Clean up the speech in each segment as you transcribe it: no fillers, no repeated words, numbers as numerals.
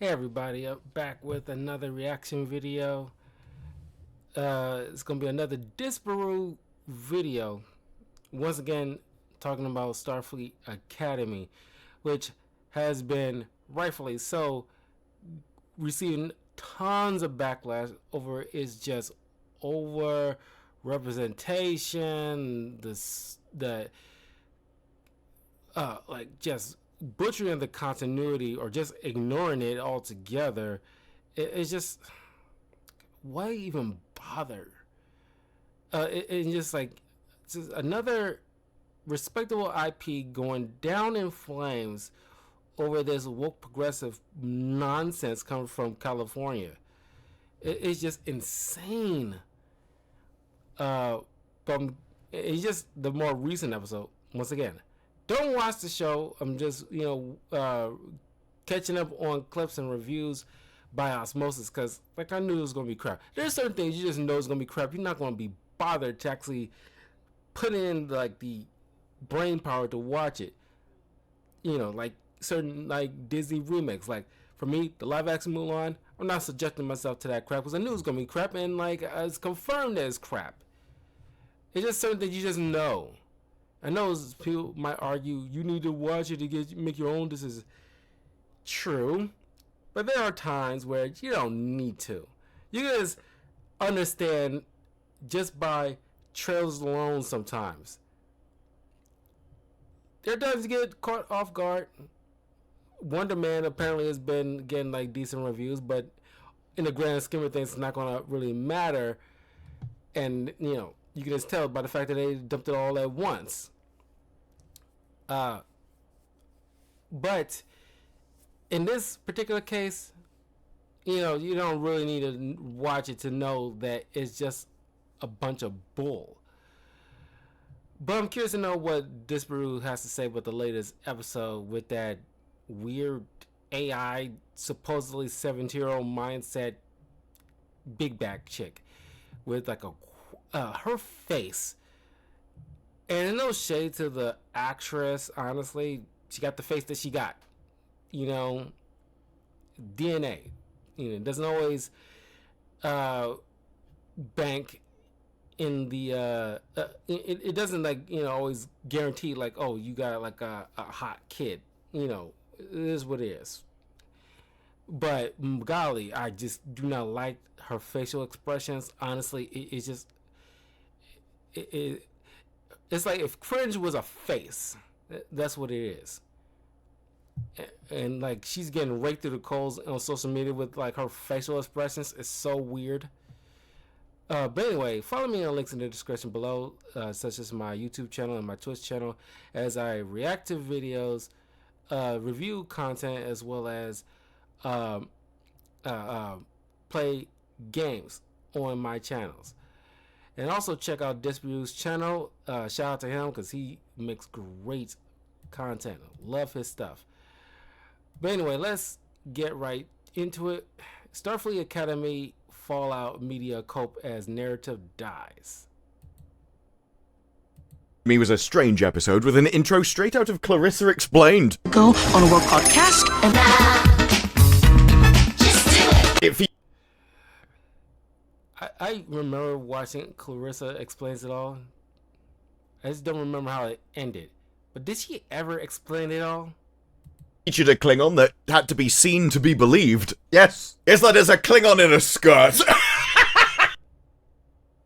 Hey everybody, I'm back with another reaction video. It's gonna be another Disparu video. Once again, talking about Starfleet Academy, which has been rightfully so receiving tons of backlash over its just over representation, the like just butchering the continuity or just ignoring it altogether. It's just, why even bother? It's just like, it's just another respectable IP going down in flames over this woke progressive nonsense coming from California. It's just insane. But it's just the more recent episode. Once again, don't watch the show. I'm just catching up on clips and reviews by osmosis because like I knew it was gonna be crap. There's certain things you just know it's gonna be crap. You're not gonna be bothered to actually put in like the brain power to watch it. Like certain like Disney remakes. Like for me, the live action Mulan, I'm not subjecting myself to that crap because I knew it was gonna be crap, and like it's confirmed that it's crap. It's just certain things you just know. I know people might argue you need to watch it to make your own decisions. True, but there are times where you don't need to. You can just understand just by trailers alone sometimes. There are times you get caught off guard. Wonder Man apparently has been getting like decent reviews, but in the grand scheme of things, it's not gonna really matter. And you can just tell by the fact that they dumped it all at once. But in this particular case, you don't really need to watch it to know that it's just a bunch of bull. But I'm curious to know what Disparu has to say about the latest episode with that weird AI, supposedly 70-year-old mindset, big back chick with like her face. And no shade to the actress, honestly, she got the face that she got. DNA. It doesn't always bank in the it doesn't like always guarantee like, oh, you got like a hot kid. It is what it is. But golly, I just do not like her facial expressions. Honestly, it's just it's like if cringe was a face. That's what it is. And like she's getting raked through the coals on social media with like her facial expressions. It's so weird. But anyway, follow me on links in the description below, such as my YouTube channel and my Twitch channel, as I react to videos, review content, as well as play games on my channels. And also check out Disparu's channel. Shout out to him because he makes great content. Love his stuff. But anyway, let's get right into it. Starfleet Academy Fallout Media cope as narrative dies. Me was a strange episode with an intro straight out of Clarissa Explained. Go on a world podcast and If he I remember watching Clarissa Explains It All. I just don't remember how it ended. But did she ever explain it all? featured a Klingon that had to be seen to be believed. Yes. It's like there's a Klingon in a skirt.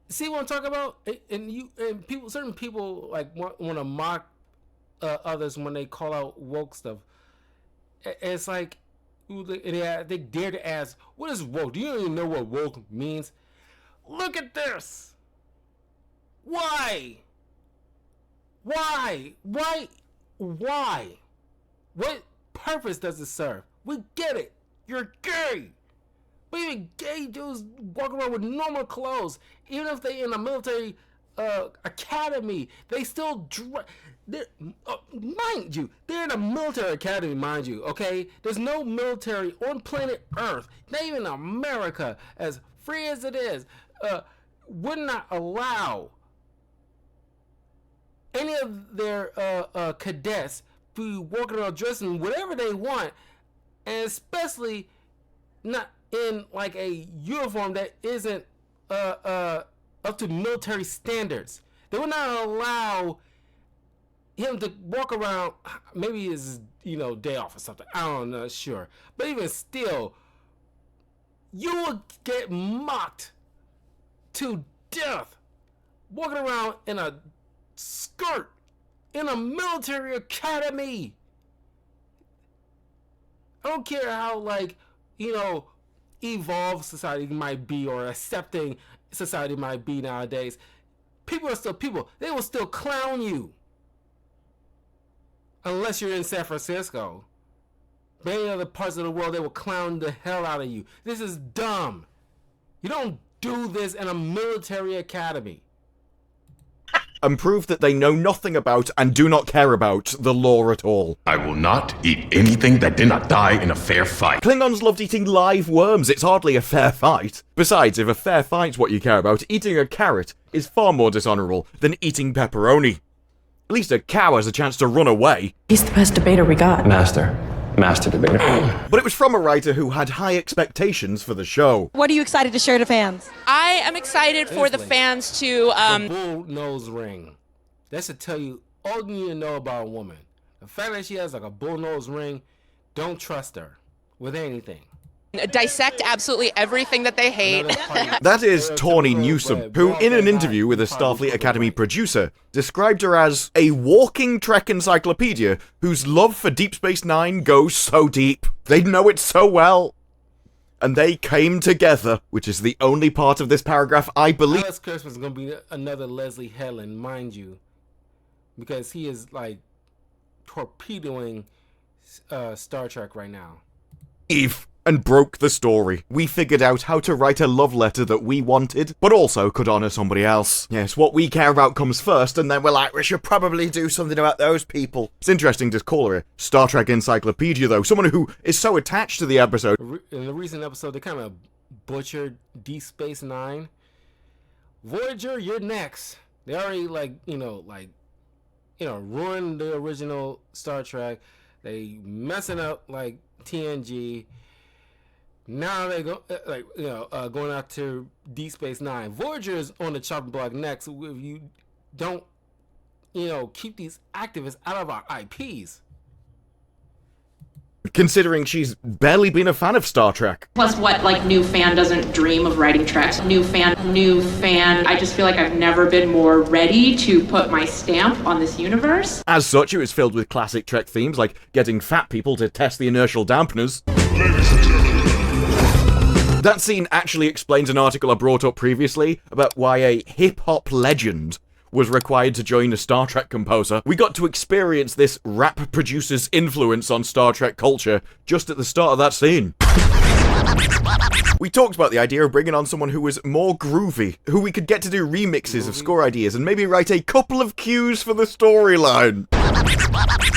See what I'm talking about? And people, certain people like want to mock others when they call out woke stuff. It's like they dare to ask, "What is woke? Do you even know what woke means?" Look at this. Why? Why? Why? Why? What purpose does it serve? We get it. You're gay. But even gay dudes walk around with normal clothes. Even if they in a military academy, they still mind you, they're in a military academy, mind you, okay? There's no military on planet Earth, not even America, as free as it is, would not allow any of their cadets to be walking around dressing whatever they want, and especially not in like a uniform that isn't up to military standards. They will not allow him to walk around. Maybe it's day off or something. I don't know, sure. But even still, you will get mocked to death walking around in a skirt in a military academy. I don't care how evolved society might be or accepting society might be nowadays. People are still people. They will still clown you. Unless you're in San Francisco. Many other parts of the world, they will clown the hell out of you. This is dumb. You don't do this in a military academy. And prove that they know nothing about and do not care about the law at all. I will not eat anything that did not die in a fair fight. Klingons loved eating live worms. It's hardly a fair fight. Besides, if a fair fight's what you care about, eating a carrot is far more dishonorable than eating pepperoni. At least a cow has a chance to run away. He's the best debater we got. Master debater. But it was from a writer who had high expectations for the show. What are you excited to share to fans? I am excited for the fans to the bull nose ring. That should tell you all you need to know about a woman. The fact that she has like a bull nose ring, don't trust her with anything. dissect absolutely everything that they hate. That is Tawny Newsom, who, in an interview with a Starfleet Academy producer, described her as a walking Trek encyclopedia whose love for Deep Space Nine goes so deep. They know it so well. And they came together, which is the only part of this paragraph I believe. Alex Kurtzman is going to be another Leslie Helen, mind you, because he is like torpedoing Star Trek right now. And broke the story. We figured out how to write a love letter that we wanted, but also could honour somebody else. Yes, what we care about comes first, and then we're like, we should probably do something about those people. It's interesting to call her a Star Trek encyclopedia, though. Someone who is so attached to the episode. In the recent episode, they kind of butchered Deep Space Nine. Voyager, you're next. They already, ruined the original Star Trek. They messing up, like, TNG. Now they go going out to Deep Space Nine. Voyager is on the chopping block next. If you don't, keep these activists out of our IPs. Considering she's barely been a fan of Star Trek. Plus, new fan doesn't dream of writing Treks? New fan. I just feel like I've never been more ready to put my stamp on this universe. As such, it was filled with classic Trek themes, like getting fat people to test the inertial dampeners. That scene actually explains an article I brought up previously about why a hip-hop legend was required to join a Star Trek composer. We got to experience this rap producer's influence on Star Trek culture just at the start of that scene. We talked about the idea of bringing on someone who was more groovy, who we could get to do remixes of score ideas and maybe write a couple of cues for the storyline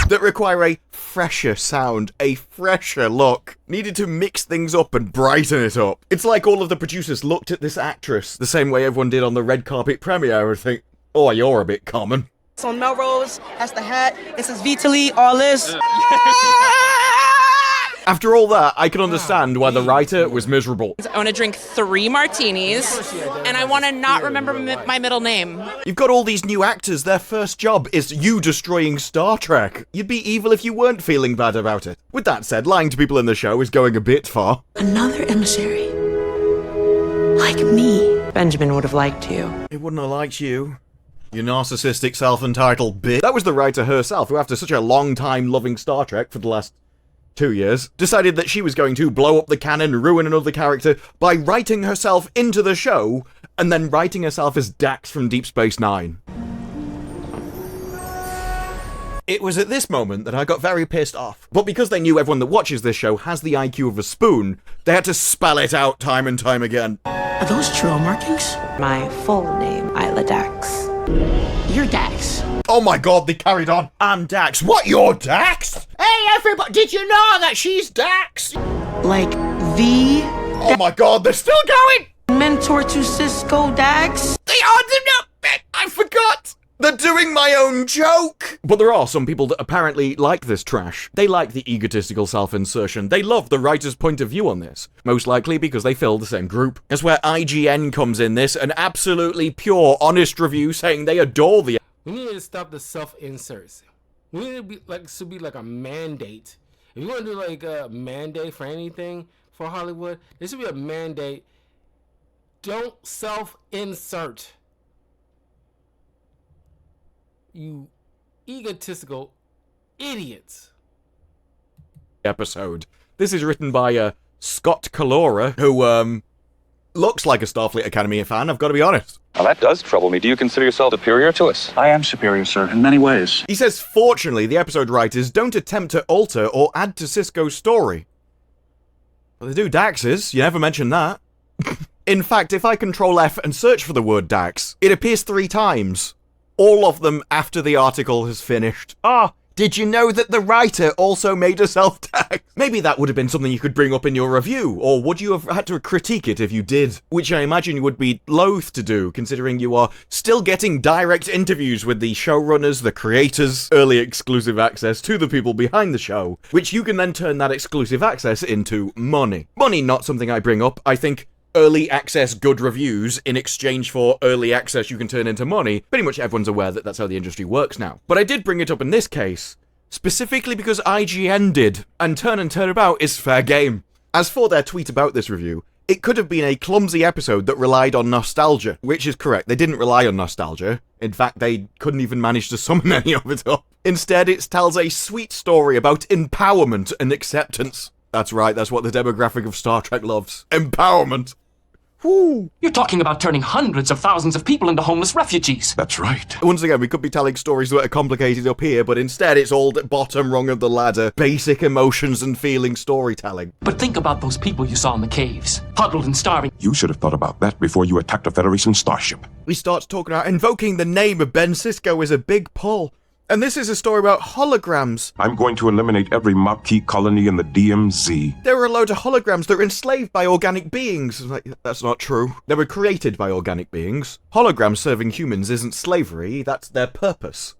that require a fresher sound, a fresher look. Needed to mix things up and brighten it up. It's like all of the producers looked at this actress the same way everyone did on the red carpet premiere and think, oh, you're a bit common. It's on Melrose, that's the hat, this is Vitaly, all this. After all that, I can understand why the writer was miserable. I want to drink 3 martinis, and I want to not remember my middle name. You've got all these new actors, their first job is you destroying Star Trek. You'd be evil if you weren't feeling bad about it. With that said, lying to people in the show is going a bit far. Another emissary. Like me. Benjamin would have liked you. It wouldn't have liked you. You narcissistic, self-entitled bitch. That was the writer herself, who after such a long time loving Star Trek for the last 2 years, decided that she was going to blow up the canon, ruin another character, by writing herself into the show, and then writing herself as Dax from Deep Space Nine. It was at this moment that I got very pissed off. But because they knew everyone that watches this show has the IQ of a spoon, they had to spell it out time and time again. Are those trail markings? My full name, Isla Dax. You're Dax. Oh my god, they carried on. I'm Dax. What, you're Dax? Hey everybody, did you know that she's Dax? Like the Oh my god, they're still going! mentor to Cisco Dax? They are the no, I forgot! They're doing my own joke! But there are some people that apparently like this trash. They like the egotistical self-insertion. They love the writer's point of view on this. Most likely because they fill the same group. That's where IGN comes in this, an absolutely pure, honest review saying they adore the... We need to stop the self-inserts. We need to be like, it should be like a mandate. If you want to do like a mandate for anything for Hollywood, there should be a mandate. Don't self-insert. You egotistical idiots. Episode. This is written by Scott Calora, who looks like a Starfleet Academy fan, I've got to be honest. Well, that does trouble me. Do you consider yourself superior to us? I am superior, sir, in many ways. He says, fortunately, the episode writers don't attempt to alter or add to Sisko's story. Well, they do Dax's, you never mentioned that. In fact, if I Control F and search for the word Dax, it appears 3 times. All of them after the article has finished. Did you know that the writer also made a self-tag? Maybe that would have been something you could bring up in your review, or would you have had to critique it if you did? Which I imagine you would be loath to do, considering you are still getting direct interviews with the showrunners, the creators, early exclusive access to the people behind the show, which you can then turn that exclusive access into money. Money, not something I bring up. I think early access good reviews in exchange for early access you can turn into money. Pretty much everyone's aware that that's how the industry works now. But I did bring it up in this case, specifically because IGN did, and turn about is fair game. As for their tweet about this review, it could have been a clumsy episode that relied on nostalgia, which is correct. They didn't rely on nostalgia. In fact, they couldn't even manage to summon any of it up. Instead, it tells a sweet story about empowerment and acceptance. That's right, that's what the demographic of Star Trek loves. Empowerment. Woo. You're talking about turning hundreds of thousands of people into homeless refugees. That's right. Once again, we could be telling stories that are complicated up here, but instead it's all the bottom rung of the ladder. Basic emotions and feelings storytelling. But think about those people you saw in the caves, huddled and starving. You should have thought about that before you attacked a Federation starship. He starts talking about invoking the name of Ben Sisko is a big pull. And this is a story about holograms. I'm going to eliminate every Maquis colony in the DMZ. There are a load of holograms that are enslaved by organic beings. Like, that's not true. They were created by organic beings. Holograms serving humans isn't slavery, that's their purpose.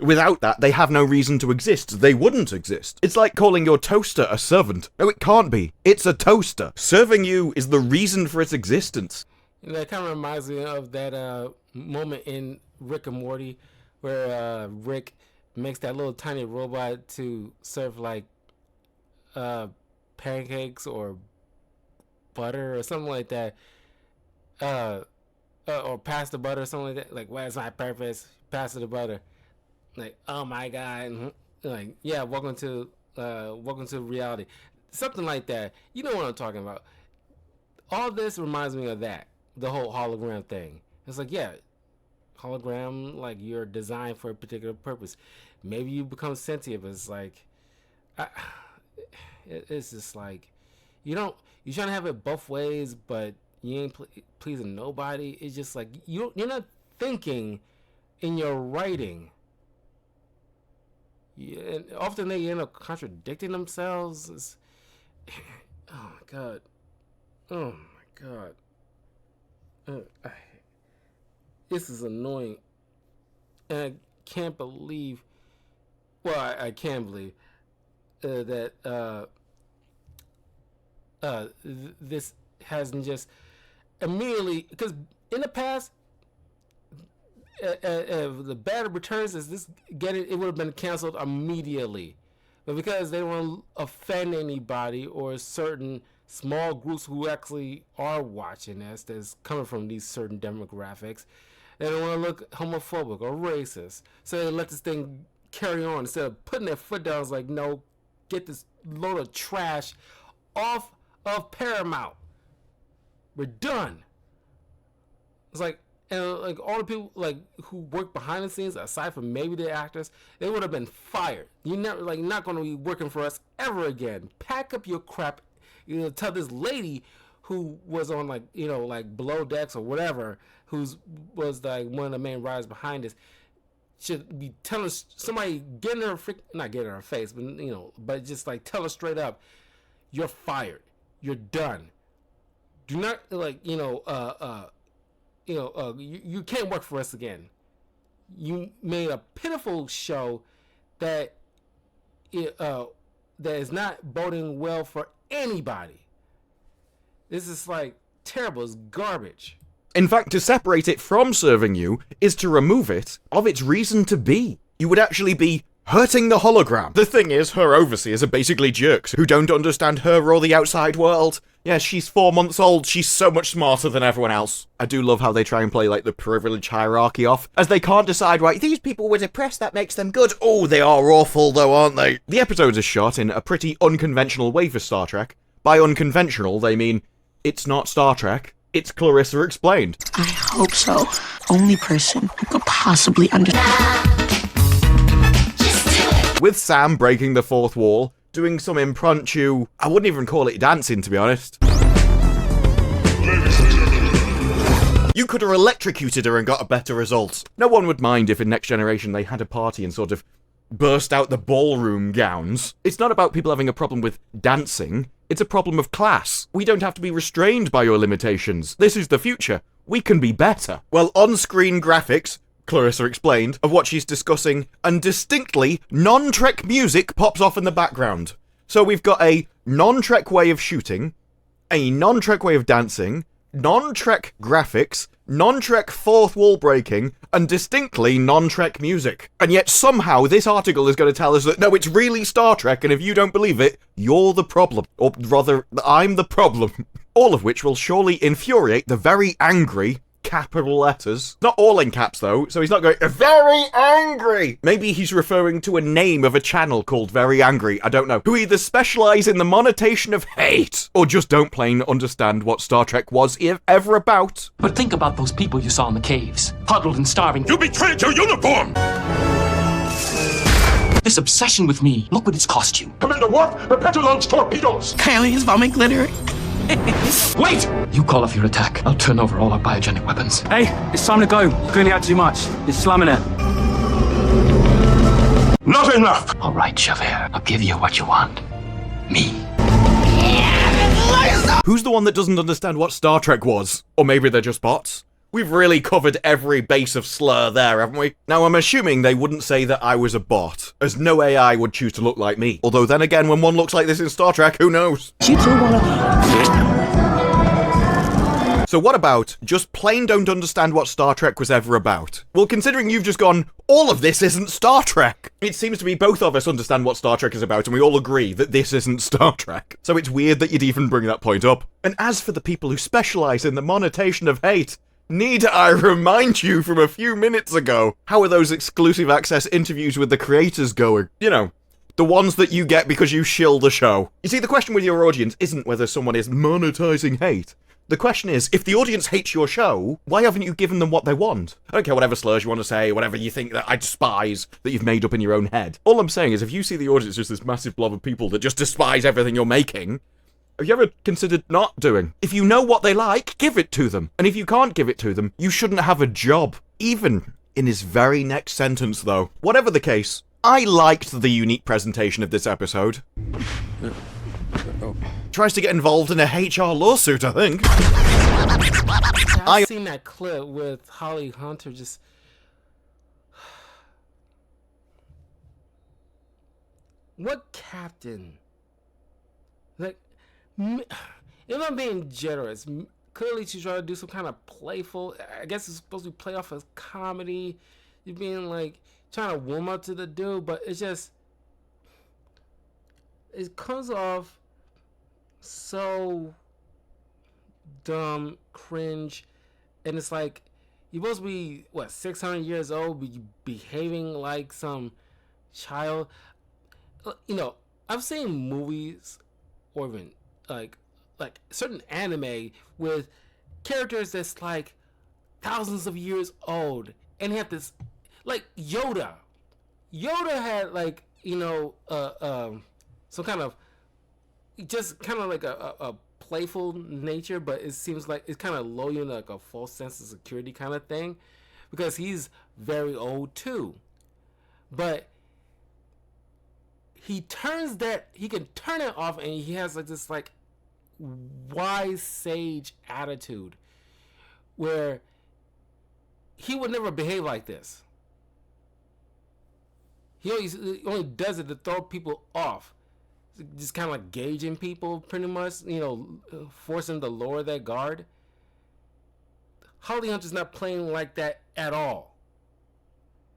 Without that, they have no reason to exist. They wouldn't exist. It's like calling your toaster a servant. No, it can't be. It's a toaster. Serving you is the reason for its existence. That kind of reminds me of that moment in Rick and Morty where Rick makes that little tiny robot to serve like pancakes or butter or something like that, or pass the butter or something like that. Like, where's my purpose? Pass the butter. Like, oh my god. Like, yeah, welcome to reality. Something like that. You know what I'm talking about. All this reminds me of that. The whole hologram thing. It's like, yeah, hologram, like, you're designed for a particular purpose. Maybe you become sentient, but it's like, it's just like, you're trying to have it both ways, but you ain't pleasing nobody. It's just like, you're not thinking in your writing. And often they end up contradicting themselves. Oh my god. Oh my god. This is annoying. And I can't believe, well, I can believe that this hasn't just immediately, because in the past, the Battle Returns is this it would have been canceled immediately, but because they don't want to offend anybody or certain small groups who actually are watching this, that's coming from these certain demographics, they don't want to look homophobic or racist, so they let this thing carry on instead of putting their foot down. It's like, no, get this load of trash off of Paramount. We're done. It's like, and like all the people like who work behind the scenes, aside from maybe the actors, they would have been fired. You're never not going to be working for us ever again. Pack up your crap. Tell this lady who was on like Below Decks or whatever, was like one of the main writers behind this, should be telling somebody, not getting her face, but just like tell her straight up, you're fired. You're done. Do not you can't work for us again. you made a pitiful show that that is not boding well for anybody. This is like terrible. It's garbage. In fact, to separate it from serving you is to remove it of its reason to be. You would actually be hurting the hologram. The thing is, her overseers are basically jerks who don't understand her or the outside world. Yeah, she's 4 months old. She's so much smarter than everyone else. I do love how they try and play like the privilege hierarchy off, as they can't decide, right, these people were depressed, that makes them good. Oh, they are awful though, aren't they? The episode is shot in a pretty unconventional way for Star Trek. By unconventional, they mean it's not Star Trek. It's Clarissa Explained. I hope so. Only person who could possibly understand. With Sam breaking the fourth wall, doing some impromptu, I wouldn't even call it dancing, to be honest. You could have electrocuted her and got a better result. No one would mind if in Next Generation they had a party and sort of burst out the ballroom gowns. It's not about people having a problem with dancing. It's a problem of class. We don't have to be restrained by your limitations. This is the future. We can be better. Well, on-screen graphics, Clarissa Explained, of what she's discussing, and distinctly non-Trek music pops off in the background. So we've got a non-Trek way of shooting, a non-Trek way of dancing, non-Trek graphics, non-Trek fourth wall breaking, and distinctly non-Trek music. And yet somehow this article is going to tell us that no, it's really Star Trek, and if you don't believe it, you're the problem. Or rather, I'm the problem. All of which will surely infuriate the very angry capital letters. Not all in caps though, so he's not going, very angry! Maybe he's referring to a name of a channel called Very Angry, I don't know, who either specialise in the monetation of hate, or just don't plain understand what Star Trek was ever about. But think about those people you saw in the caves, huddled and starving. You betrayed your uniform! This obsession with me, look what it's cost you. Commander Worf, prepare to launch torpedoes! Aliens vomit glitter. Wait! You call off your attack. I'll turn over all our biogenic weapons. Hey, it's time to go. You clearly had too much. You're slamming it. Not enough! All right, Javert. I'll give you what you want. Me. Who's the one that doesn't understand what Star Trek was? Or maybe they're just bots? We've really covered every base of slur there, haven't we? Now, I'm assuming they wouldn't say that I was a bot, as no AI would choose to look like me. Although then again, when one looks like this in Star Trek, who knows? So what about just plain don't understand what Star Trek was ever about? Well, considering you've just gone, all of this isn't Star Trek. It seems to be both of us understand what Star Trek is about, and we all agree that this isn't Star Trek. So it's weird that you'd even bring that point up. And as for the people who specialise in the monetation of hate, need I remind you from a few minutes ago, how are those exclusive access interviews with the creators going? You know, the ones that you get because you shill the show. You see, the question with your audience isn't whether someone is monetizing hate. The question is, if the audience hates your show, why haven't you given them what they want? I don't care whatever slurs you want to say, whatever you think that I despise that you've made up in your own head. All I'm saying is, if you see the audience as this massive blob of people that just despise everything you're making, have you ever considered not doing? If you know what they like, give it to them. And if you can't give it to them, you shouldn't have a job. Even in his very next sentence, though. Whatever the case, I liked the unique presentation of this episode. Tries to get involved in a HR lawsuit, I think. I've seen that clip with Holly Hunter just... What captain? Like, if I'm being generous, clearly she's trying to do some kind of playful... I guess it's supposed to be play off as comedy. You're being like, trying to warm up to the dude, but it's just... It comes off so dumb, cringe, and it's like you're supposed to be 600 years old, but you behaving like some child. You know, I've seen movies or even like certain anime with characters that's like thousands of years old, and they have this like Yoda had like, you know, some kind of just kind of like a playful nature, but it seems like it's kind of low in like a false sense of security kind of thing, because he's very old too. But he can turn it off, and he has like this like wise sage attitude where he would never behave like this. He only does it to throw people off. Just kind of like gauging people, pretty much, force them to lower their guard. Holly Hunter's not playing like that at all.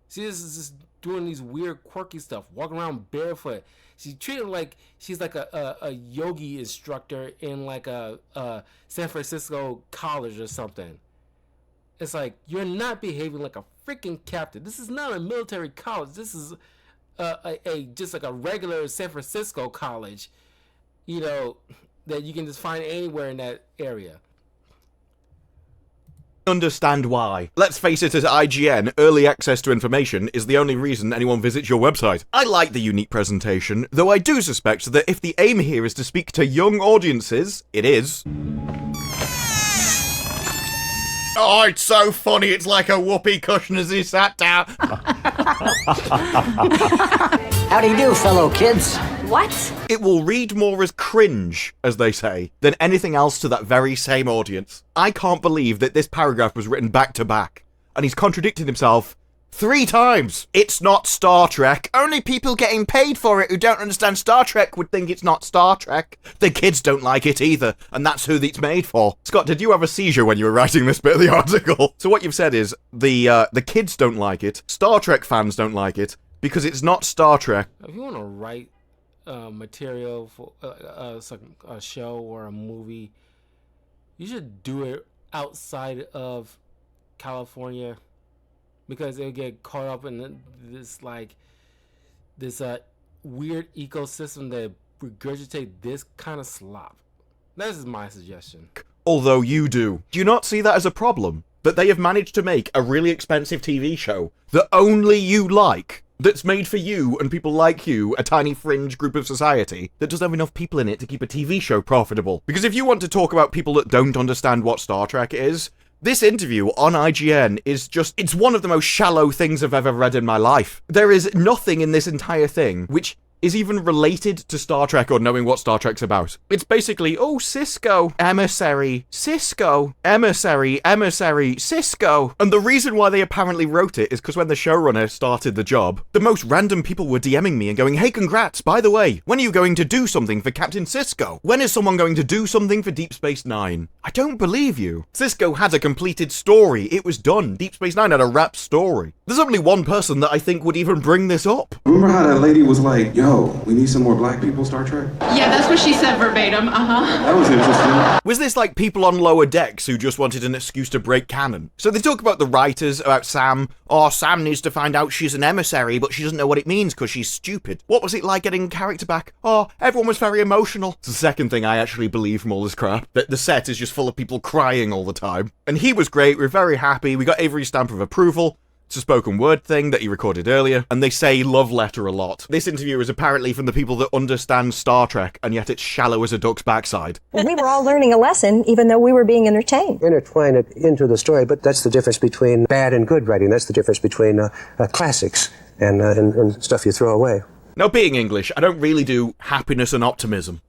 She is just doing these weird, quirky stuff, walking around barefoot. She's treated like she's like a yogi instructor in like a San Francisco college or something. It's like, you're not behaving like a freaking captain. This is not a military college. This is just like a regular San Francisco college, that you can just find anywhere in that area. Understand why. Let's face it, as IGN, early access to information is the only reason anyone visits your website. I like the unique presentation, though I do suspect that if the aim here is to speak to young audiences, it is. Oh, it's so funny, it's like a whoopee cushion as he sat down. How do you do, fellow kids? What? It will read more as cringe, as they say, than anything else to that very same audience. I can't believe that this paragraph was written back to back, and he's contradicted himself 3 times. It's not Star Trek. Only people getting paid for it who don't understand Star Trek would think it's not Star Trek. The kids don't like it either, and that's who it's made for. Scott, did you have a seizure when you were writing this bit of the article? So what you've said is, the kids don't like it, Star Trek fans don't like it, because it's not Star Trek. If you want to write material for a show or a movie, you should do it outside of California, because it'll get caught up in this weird ecosystem that regurgitate this kind of slop. That is my suggestion. Although you do. Do you not see that as a problem? That they have managed to make a really expensive TV show that only you like, that's made for you and people like you, a tiny fringe group of society, that doesn't have enough people in it to keep a TV show profitable. Because if you want to talk about people that don't understand what Star Trek is, this interview on IGN is it's one of the most shallow things I've ever read in my life. There is nothing in this entire thing which is even related to Star Trek or knowing what Star Trek's about. It's basically, Cisco, emissary, Cisco, emissary, Cisco. And the reason why they apparently wrote it is because when the showrunner started the job, the most random people were DMing me and going, hey, congrats, by the way, when are you going to do something for Captain Cisco? When is someone going to do something for Deep Space Nine? I don't believe you. Cisco had a completed story. It was done. Deep Space Nine had a wrapped story. There's only one person that I think would even bring this up. Remember how that lady was like, yo, we need some more black people, Star Trek? Yeah, that's what she said verbatim, That was interesting. Was this like people on lower decks who just wanted an excuse to break canon? So they talk about the writers, about Sam. Oh, Sam needs to find out she's an emissary, but she doesn't know what it means because she's stupid. What was it like getting character back? Oh, everyone was very emotional. It's the second thing I actually believe from all this crap. That the set is just full of people crying all the time. And he was great, we're very happy, we got Avery's stamp of approval. It's a spoken word thing that he recorded earlier, and they say love letter a lot. This interview is apparently from the people that understand Star Trek, and yet it's shallow as a duck's backside. We were all learning a lesson, even though we were being entertained. Intertwine it into the story, but that's the difference between bad and good writing. That's the difference between classics and stuff you throw away. Now, being English, I don't really do happiness and optimism.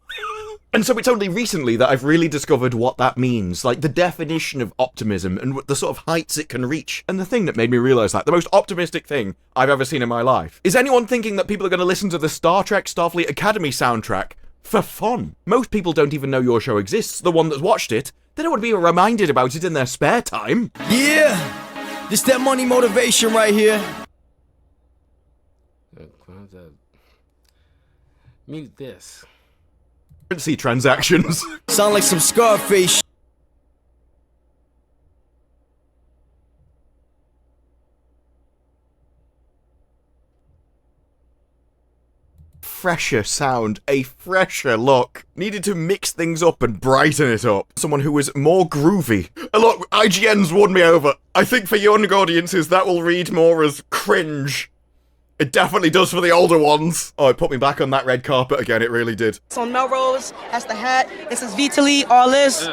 And so it's only recently that I've really discovered what that means, like the definition of optimism and the sort of heights it can reach. And the thing that made me realise that, the most optimistic thing I've ever seen in my life, is anyone thinking that people are going to listen to the Star Trek Starfleet Academy soundtrack for fun. Most people don't even know your show exists, the one that's watched it. They don't want to be reminded about it in their spare time. Yeah, this that money motivation right here. Mute this. Currency transactions. Sound like some Scarface. Fresher sound, a fresher look. Needed to mix things up and brighten it up. Someone who was more groovy. And look, IGN's won me over. I think for young audiences that will read more as cringe. It definitely does for the older ones. Oh, it put me back on that red carpet again, it really did. It's on Melrose, that's the hat, this is Vitaly, all this.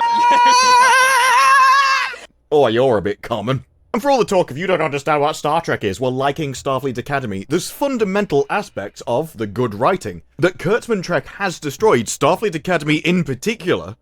Oh, you're a bit common. And for all the talk of you don't understand what Star Trek is while liking Starfleet Academy, there's fundamental aspects of the good writing that Kurtzman Trek has destroyed, Starfleet Academy in particular,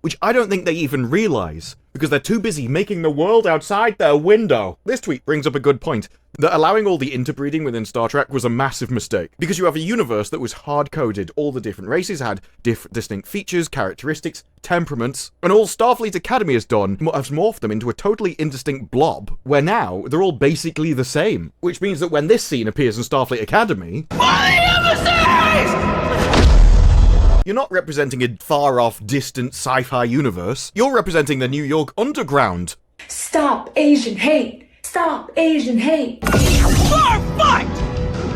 which I don't think they even realise, because they're too busy making the world outside their window. This tweet brings up a good point, that allowing all the interbreeding within Star Trek was a massive mistake, because you have a universe that was hard-coded, all the different races had distinct features, characteristics, temperaments, and all Starfleet Academy has done has morphed them into a totally indistinct blob, where now they're all basically the same, which means that when this scene appears in Starfleet Academy, you're not representing a far-off, distant sci-fi universe, you're representing the New York underground. Stop Asian hate! Stop Asian hate! Bar fight!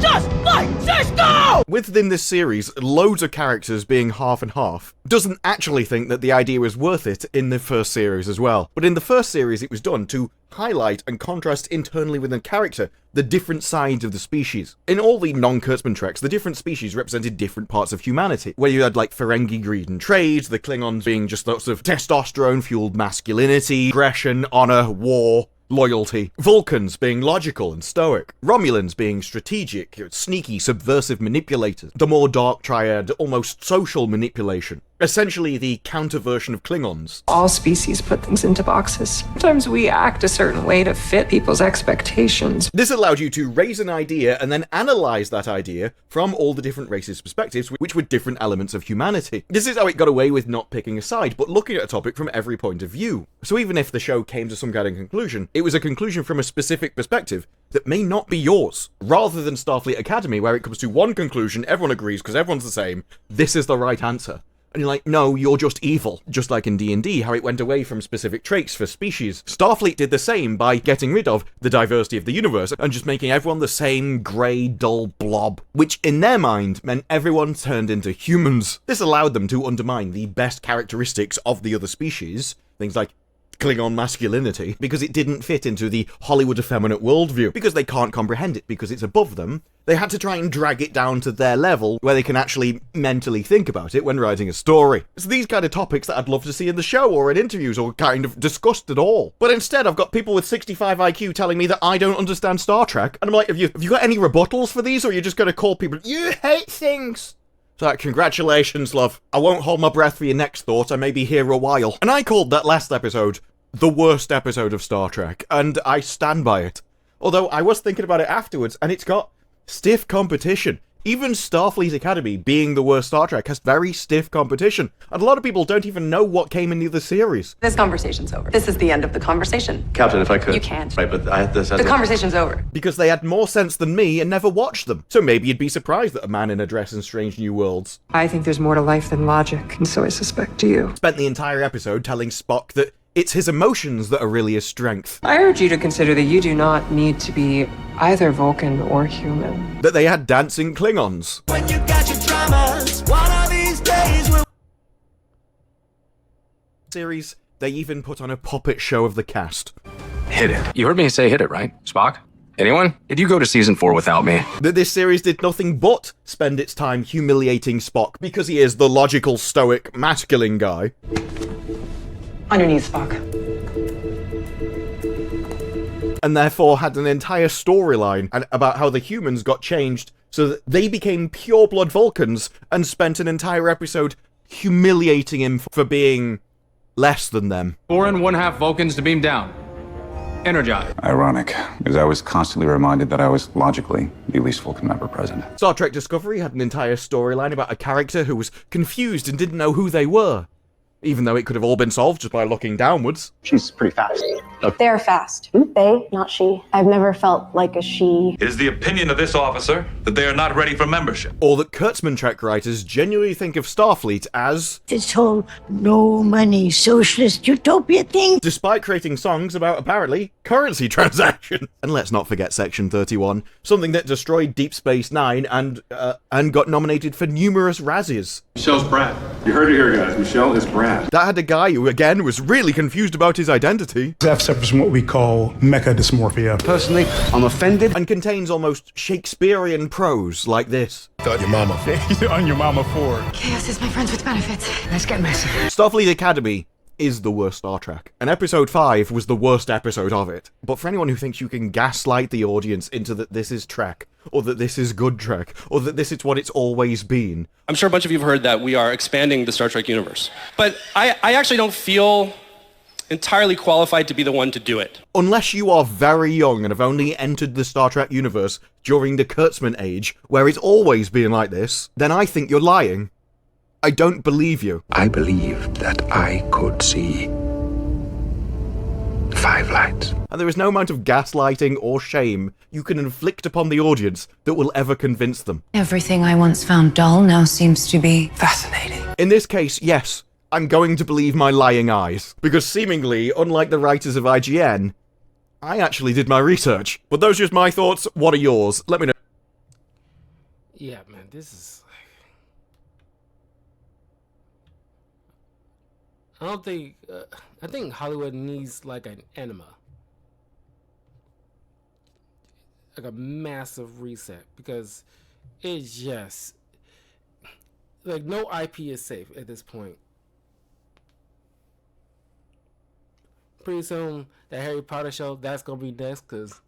Just like Cisco! Within this series, loads of characters being half and half doesn't actually think that the idea was worth it in the first series as well. But in the first series, it was done to highlight and contrast internally within character the different sides of the species. In all the non-Kurtzman treks, the different species represented different parts of humanity, where you had like Ferengi greed and trade, the Klingons being just lots of testosterone-fueled masculinity, aggression, honor, war, loyalty. Vulcans being logical and stoic. Romulans being strategic, sneaky, subversive manipulators. The more dark triad, almost social manipulation. Essentially the counter version of Klingons. All species put things into boxes. Sometimes we act a certain way to fit people's expectations. This allowed you to raise an idea and then analyze that idea from all the different races' perspectives, which were different elements of humanity. This is how it got away with not picking a side, but looking at a topic from every point of view. So even if the show came to some kind of conclusion, it was a conclusion from a specific perspective that may not be yours. Rather than Starfleet Academy, where it comes to one conclusion, everyone agrees because everyone's the same, this is the right answer. And you're like, no, you're just evil. Just like in D&D, how it went away from specific traits for species. Starfleet did the same by getting rid of the diversity of the universe and just making everyone the same grey, dull blob, which in their mind meant everyone turned into humans. This allowed them to undermine the best characteristics of the other species, things like Klingon masculinity, because it didn't fit into the Hollywood effeminate worldview. Because they can't comprehend it, because it's above them, they had to try and drag it down to their level where they can actually mentally think about it when writing a story. So these kind of topics that I'd love to see in the show or in interviews or kind of discussed at all. But instead I've got people with 65 IQ telling me that I don't understand Star Trek, and I'm like, have you got any rebuttals for these, or are you just going to call people, you hate things? So, congratulations, love. I won't hold my breath for your next thought. I may be here a while. And I called that last episode the worst episode of Star Trek, and I stand by it. Although, I was thinking about it afterwards, and it's got stiff competition. Even Starfleet Academy, being the worst Star Trek, has very stiff competition. And a lot of people don't even know what came in the other series. This conversation's over. This is the end of the conversation. Captain, if I could. You can't. Right, but I had this as The conversation's over. Because they had more sense than me and never watched them. So maybe you'd be surprised that a man in a dress in Strange New Worlds. I think there's more to life than logic, and so I suspect you. Spent the entire episode telling Spock that it's his emotions that are really his strength. I urge you to consider that you do not need to be either Vulcan or human. That they had dancing Klingons. When you got your dramas, one of these days will... Series, they even put on a puppet show of the cast. Hit it. You heard me say hit it, right? Spock? Anyone? Did you go to season 4 without me? That this series did nothing but spend its time humiliating Spock because he is the logical, stoic, masculine guy. On your knees, Spock. And therefore had an entire storyline about how the humans got changed so that they became pure-blood Vulcans and spent an entire episode humiliating him for being less than them. 4 1/2 Vulcans to beam down. Energize. Ironic, because I was constantly reminded that I was logically the least Vulcan member present. Star Trek Discovery had an entire storyline about a character who was confused and didn't know who they were. Even though it could have all been solved just by looking downwards. She's pretty fast. They're fast. They, not she. I've never felt like a she. It is the opinion of this officer that they are not ready for membership. Or that Kurtzman Trek writers genuinely think of Starfleet as this whole no money socialist utopia thing. Despite creating songs about, apparently, currency transactions. And let's not forget Section 31, something that destroyed Deep Space Nine and got nominated for numerous Razzies. Michelle's Brad. You heard it here, guys. Michelle is Brad. That had a guy who, again, was really confused about his identity. That suffers from what we call mecha dysmorphia. Personally, I'm offended. And contains almost Shakespearean prose like this. On your mama. On your mama Ford. Chaos is my friends with benefits. Let's get messy. Starfleet Academy is the worst Star Trek. And episode 5 was the worst episode of it. But for anyone who thinks you can gaslight the audience into that this is Trek, or that this is good Trek, or that this is what it's always been. I'm sure a bunch of you have heard that we are expanding the Star Trek universe. But I actually don't feel entirely qualified to be the one to do it. Unless you are very young and have only entered the Star Trek universe during the Kurtzman age, where it's always been like this, then I think you're lying. I don't believe you. I believed that I could see 5 lights. And there is no amount of gaslighting or shame you can inflict upon the audience that will ever convince them. Everything I once found dull now seems to be fascinating. In this case, yes, I'm going to believe my lying eyes. Because seemingly, unlike the writers of IGN, I actually did my research. But those are just my thoughts. What are yours? Let me know. Yeah, man, this is... I think Hollywood needs like an enema. Like a massive reset, because it's just like no IP is safe at this point. Pretty soon that Harry Potter show, that's gonna be next, because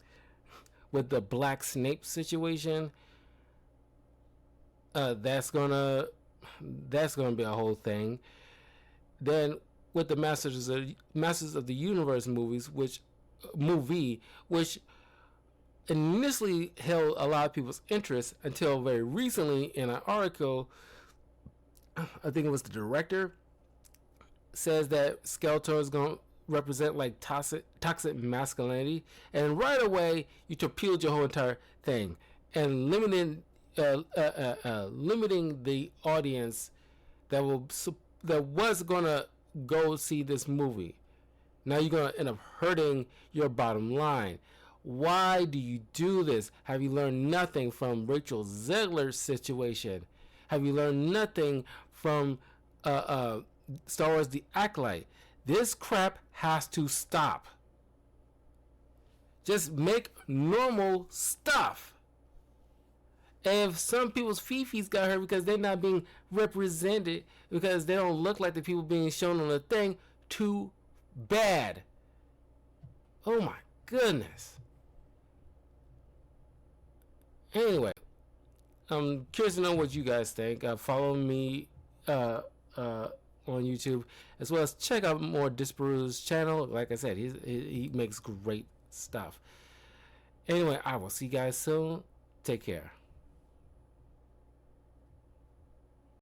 with the Black Snape situation, that's gonna be a whole thing. Then with the Masters of the Universe which initially held a lot of people's interest until very recently in an article, I think it was the director, says that Skeletor is going to represent like toxic masculinity, and right away you torpedoed your whole entire thing and limiting the audience that was gonna go see this movie. Now you're gonna end up hurting your bottom line. Why do you do this? Have you learned nothing from Rachel Zegler's situation? Have you learned nothing from Star Wars The Acolyte? This crap has to stop. Just make normal stuff. And if some people's fifis got hurt because they're not being represented, because they don't look like the people being shown on the thing, too bad. Oh my goodness. Anyway, I'm curious to know what you guys think. Follow me on YouTube, as well as check out more Disparu's channel. Like I said, he makes great stuff. Anyway, I will see you guys soon. Take care.